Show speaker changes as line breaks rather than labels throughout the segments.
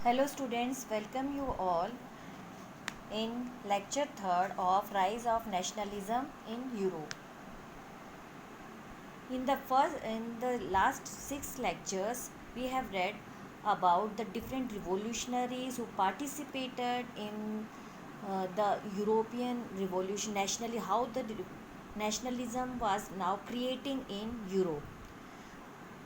Hello students, welcome you all in lecture 3rd of Rise of Nationalism in Europe. In the last 6 lectures we have read about the different revolutionaries who participated in the European revolution nationally, how the nationalism was now creating in Europe.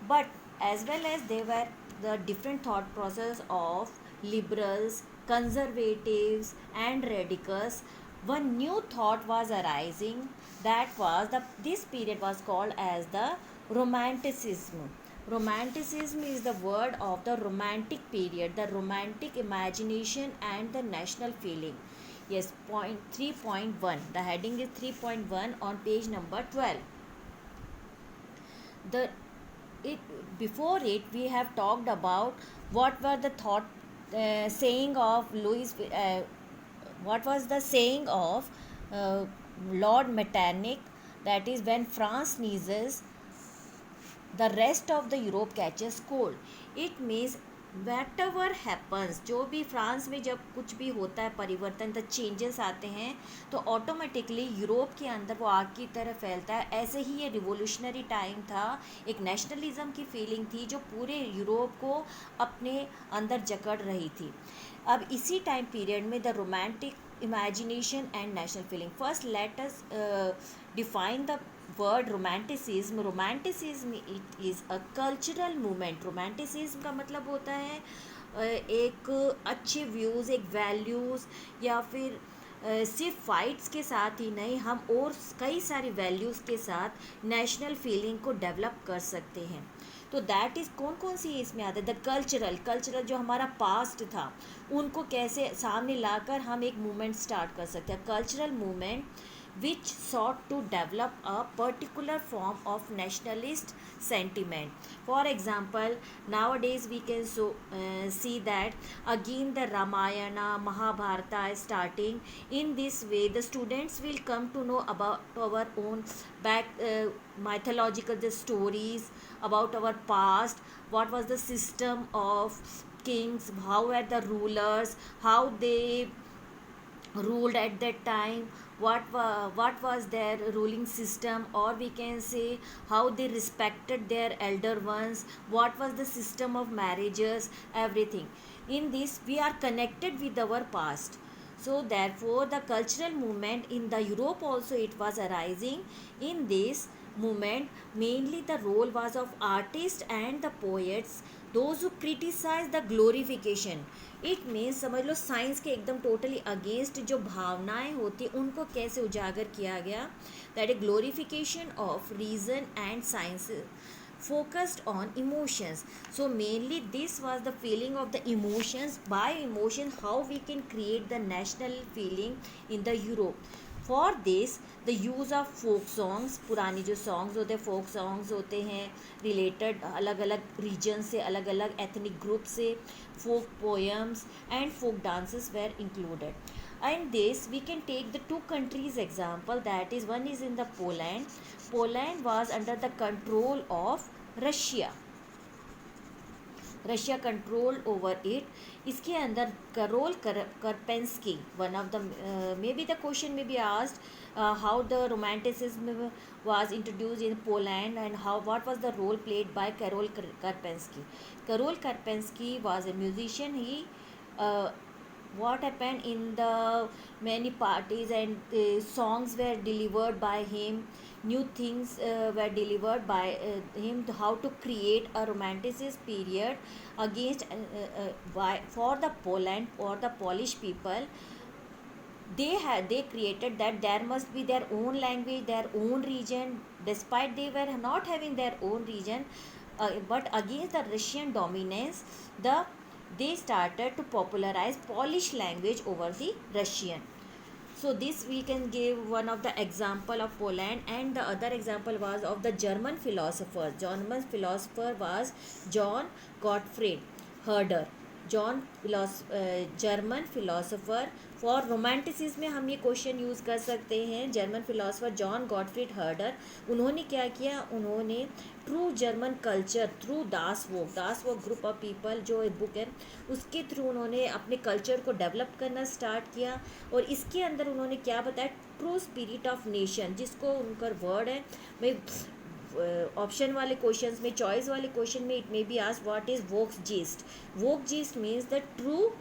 But as well as they were the different thought process of liberals, conservatives and radicals, one new thought was arising, that was this period was called as the romanticism. Romanticism is the word of the romantic period, the romantic imagination and the national feeling. Yes, point 3.1, the heading is 3.1 on page number 12. The it Before it we have talked about what were the thought saying of Louis, what was the saying of uh, Lord Metternich, that is, when France sneezes the rest of the Europe catches cold. It means whatever happens, जो भी France में जब कुछ भी होता है परिवर्तन, the changes आते हैं, तो ऑटोमेटिकली यूरोप के अंदर वो आग की तरह फैलता है. ऐसे ही ये रिवोल्यूशनरी टाइम था, एक नेशनलिज्म की फीलिंग थी जो पूरे यूरोप को अपने अंदर जकड़ रही थी. अब इसी टाइम पीरियड में the romantic imagination and national feeling. First let us define the word romanticism. Romanticism, it is a cultural movement. romanticism का मतलब होता है एक अच्छे व्यूज़, एक वैल्यूज़, या फिर सिर्फ फाइट्स के साथ ही नहीं, हम और कई सारी वैल्यूज़ के साथ नेशनल फीलिंग को डेवलप कर सकते हैं. तो दैट इज़ कौन कौन सी इसमें आता है? द कल्चरल जो हमारा पास्ट था उनको कैसे सामने लाकर हम एक मूवमेंट स्टार्ट कर सकते हैं. Cultural movement which sought to develop a particular form of nationalist sentiment. For example, nowadays we can see that again the Ramayana, Mahabharata is starting. In this way, the students will come to know about our own mythological the stories about our past, what was the system of kings, how were the rulers, how they ruled at that time, what was their ruling system, or we can say how they respected their elder ones, what was the system of marriages, everything. In this we are connected with our past. So therefore the cultural movement in the Europe also, it was arising. In this movement mainly the role was of artists and the poets, those who criticize the glorification. It means समझ लो science के एकदम totally against जो भावनाएं होती उनको कैसे उजागर किया गया. That A glorification of reason and science focused on emotions. So mainly this was the feeling of the emotions. By emotion, how we can create the national feeling in the Europe. For this the use of folk songs, पुरानी जो songs होते हैं, folk songs होते हैं related अलग अलग region से, अलग अलग ethnic group से, folk poems and folk dances were included. And this we can take the two countries example, that is, one is in the Poland. Poland was under the control of Russia. Russia control over it. इसके अंदर Karol Karpinski, one of the may be the question में be asked how the romanticism was introduced in Poland and how what was the role played by Karol Karpensky. Karol Karpensky was a musician. He what happened in the many parties, and songs were delivered by him, new things were delivered by him, how to create a romanticist period against for the Poland or the Polish people. They created that there must be their own language, their own region, despite they were not having their own region, but against the Russian dominance, they started to popularize Polish language over the Russian. So this we can give one of the example of Poland, and the other example was of the German philosophers. German philosopher was John Gottfried Herder. German philosopher for romanticism में हम ये question use कर सकते हैं। German philosopher John Gottfried Herder, उन्होंने क्या किया, उन्होंने ट्रू जर्मन कल्चर थ्रू दासवोक ग्रुप ऑफ पीपल जो एक बुक है उसके थ्रू उन्होंने अपने कल्चर को डेवलप करना स्टार्ट किया। और इसके अंदर उन्होंने क्या बताया, ट्रू स्पिरिट ऑफ नेशन, जिसको उनका वर्ड है भाई ऑप्शन वाले क्वेश्चंस में, चॉइस वाले क्वेश्चन में it may be asked what is woke yeast means the true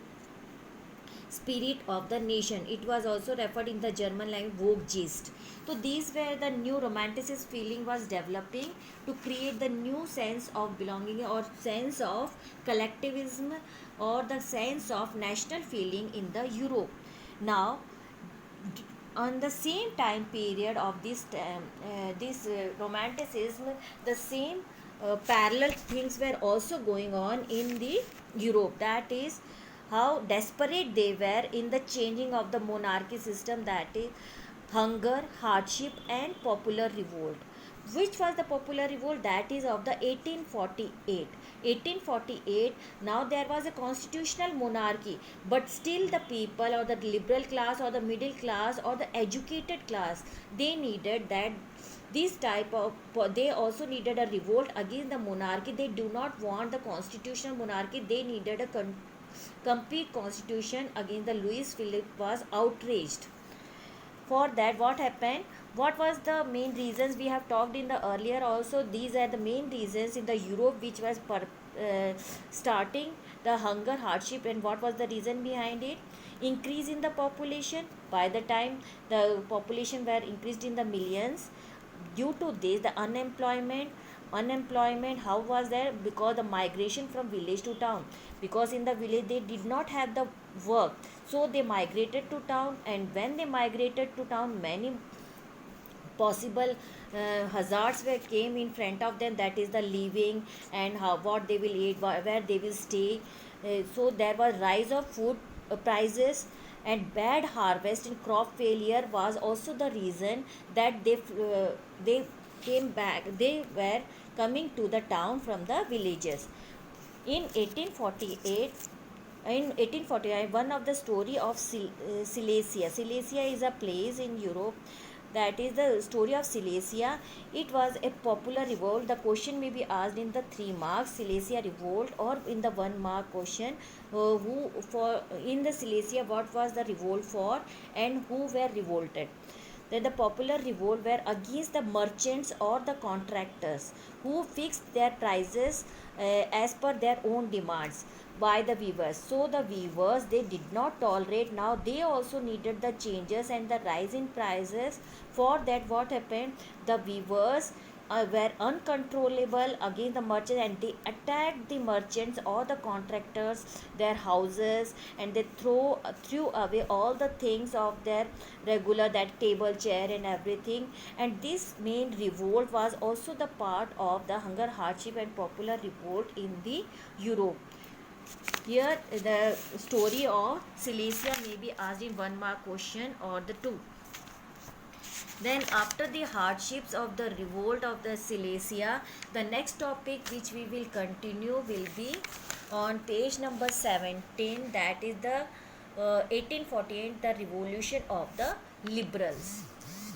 spirit of the nation. It was also referred in the German language Vogt. So these were the new romanticist feeling was developing to create the new sense of belonging or sense of collectivism or the sense of national feeling in the Europe. Now on the same time period of this romanticism, the same parallel things were also going on in the Europe. That is how desperate they were in the changing of the monarchy system, that is hunger, hardship and popular revolt. Which was the popular revolt? That is of the 1848. 1848, now there was a constitutional monarchy, but still the people or the liberal class or the middle class or the educated class, they needed that this type of, they also needed a revolt against the monarchy. They do not want the constitutional monarchy, they needed a complete constitution against the Louis Philippe was outraged. For that, what happened, what was the main reasons? We have talked in the earlier also, these are the main reasons in the Europe which was starting the hunger, hardship. And what was the reason behind it? Increase in the population. By the time the population were increased in the millions, due to this the unemployment how was there? Because the migration from village to town, because in the village they did not have the work, so they migrated to town. And when they migrated to town, many possible hazards were came in front of them, that is the living and how, what they will eat, where they will stay. So there was rise of food prices, and bad harvest and crop failure was also the reason that they came back, they were coming to the town from the villages. In 1848, in 1849, one of the story of Silesia. Silesia is a place in Europe, that is the story of Silesia. It was a popular revolt. The question may be asked in the 3 marks, Silesia revolt, or in the 1 mark question, who for in the Silesia what was the revolt for and who were revolted. Then the popular revolt were against the merchants or the contractors who fixed their prices as per their own demands by the weavers. So the weavers, they did not tolerate. Now they also needed the changes and the rise in prices. For that, what happened, the weavers were uncontrollable against the merchants, and they attacked the merchants or the contractors, their houses, and they threw away all the things of their regular, that table, chair and everything. And this main revolt was also the part of the hunger, hardship and popular revolt in the Europe. Here the story of Silesia may be asked in 1 mark question or the 2. Then after the hardships of the revolt of the Silesia, the next topic which we will continue will be on page number 17, that is the 1848, the revolution of the liberals.